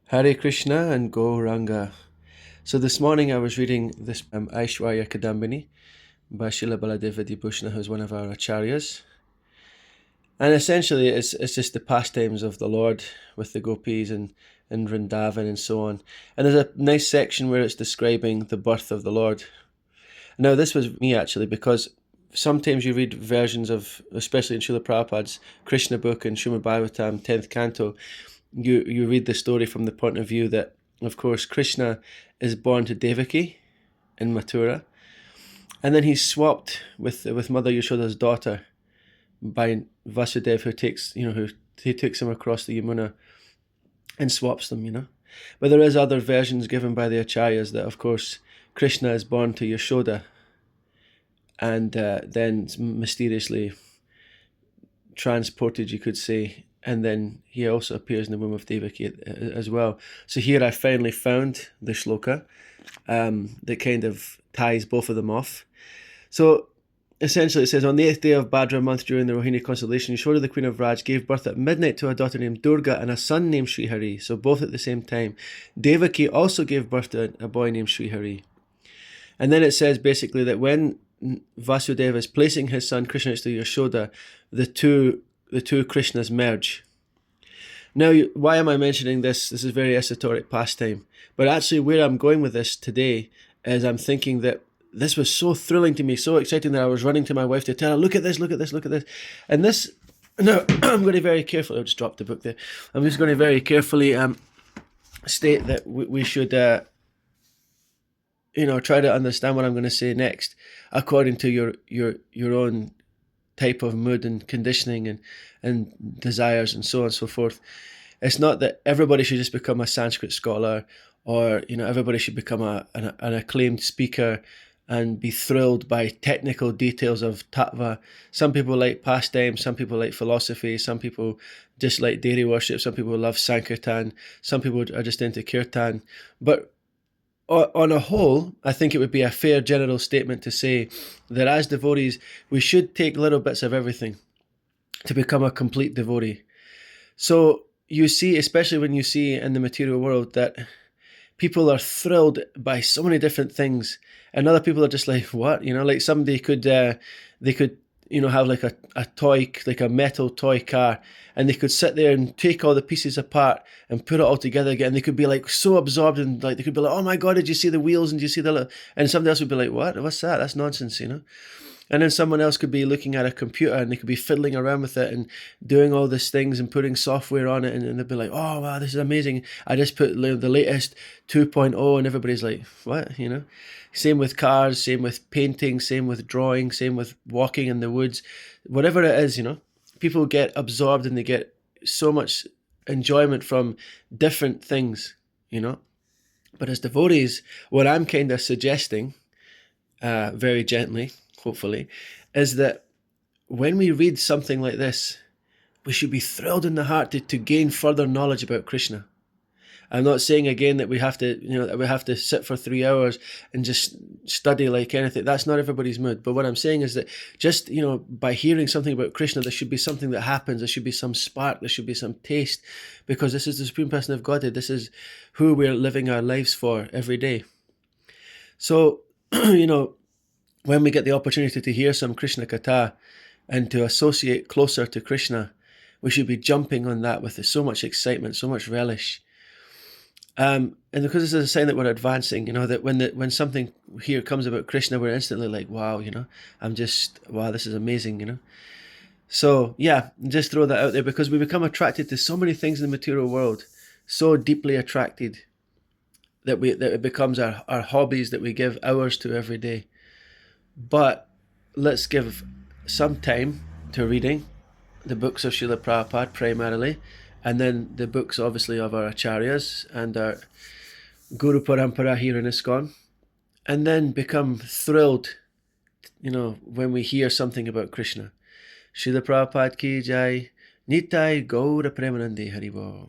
Hare Krishna and Gauranga. So this morning I was reading this Aishwarya Kadambini by Srila Baladeva Bhushan, who's one of our acharyas. And essentially it's just the pastimes of the Lord with the gopis and Vrindavan and so on. And there's a nice section where it's describing the birth of the Lord. Now this was me actually, because sometimes you read versions of, especially in Srila Prabhupada's Krishna book and Srimad Bhagavatam 10th canto, you read the story from the point of view that, of course, Krishna is born to Devaki in Mathura, and then he's swapped with Mother Yashoda's daughter by Vasudev, who takes him across the Yamuna and swaps them. But there is other versions given by the acharyas that, of course, Krishna is born to Yashoda and then mysteriously transported, you could say, and then he also appears in the womb of Devaki as well. So here I finally found the shloka that kind of ties both of them off. So essentially it says, on the 8th day of Bhadra month during the Rohini constellation, Yashoda, the queen of Raj, gave birth at midnight to a daughter named Durga and a son named Srihari, so both at the same time. Devaki also gave birth to a boy named Srihari. And then it says basically that when Vasudeva is placing his son Krishna next to Yashoda, the two Krishnas merge. Now, why am I mentioning this? This is very esoteric pastime. But actually where I'm going with this today is I'm thinking that this was so thrilling to me, so exciting, that I was running to my wife to tell her, look at this, look at this, look at this. And this, now I'm going to very carefully, I just dropped the book there. I'm just going to very carefully state that we should try to understand what I'm going to say next according to your own type of mood and conditioning and desires and so on and so forth. It's not that everybody should just become a Sanskrit scholar, or everybody should become an acclaimed speaker and be thrilled by technical details of tattva. Some people like pastime, some people like philosophy, some people just like dairy worship, some people love Sankirtan, some people are just into Kirtan. But on a whole, I think it would be a fair general statement to say that as devotees, we should take little bits of everything to become a complete devotee. So you see, especially when you see in the material world, that people are thrilled by so many different things, and other people are just like, what? Like somebody could, they could, have like a toy, like a metal toy car, and they could sit there and take all the pieces apart and put it all together again. And they could be like so absorbed, and like they could be like, oh my God, did you see the wheels? And did you see the, and somebody else would be like, what? What's that? That's nonsense, And then someone else could be looking at a computer and they could be fiddling around with it and doing all these things and putting software on it, and they'd be like, oh wow, this is amazing. I just put the latest 2.0, and everybody's like, what? Same with cars, same with painting, same with drawing, same with walking in the woods. Whatever it is, people get absorbed and they get so much enjoyment from different things, But as devotees, what I'm kind of suggesting, very gently, hopefully, is that when we read something like this, we should be thrilled in the heart to gain further knowledge about Krishna. I'm not saying again that we have to sit for 3 hours and just study like anything. That's not everybody's mood. But what I'm saying is that just, by hearing something about Krishna, there should be something that happens. There should be some spark. There should be some taste, because this is the Supreme Person of Godhead. This is who we're living our lives for every day. So, when we get the opportunity to hear some Krishna Katha and to associate closer to Krishna, we should be jumping on that with so much excitement, so much relish. And because this is a sign that we're advancing, that when something here comes about Krishna, we're instantly like, wow, wow, this is amazing, So yeah, just throw that out there, because we become attracted to so many things in the material world, so deeply attracted that it becomes our hobbies that we give hours to every day. But let's give some time to reading the books of Srila Prabhupada primarily, and then the books obviously of our acharyas and our Guru Parampara here in ISKCON, and then become thrilled, when we hear something about Krishna. Srila Prabhupada ki jai, Nitai Gaura Premanande Haribo.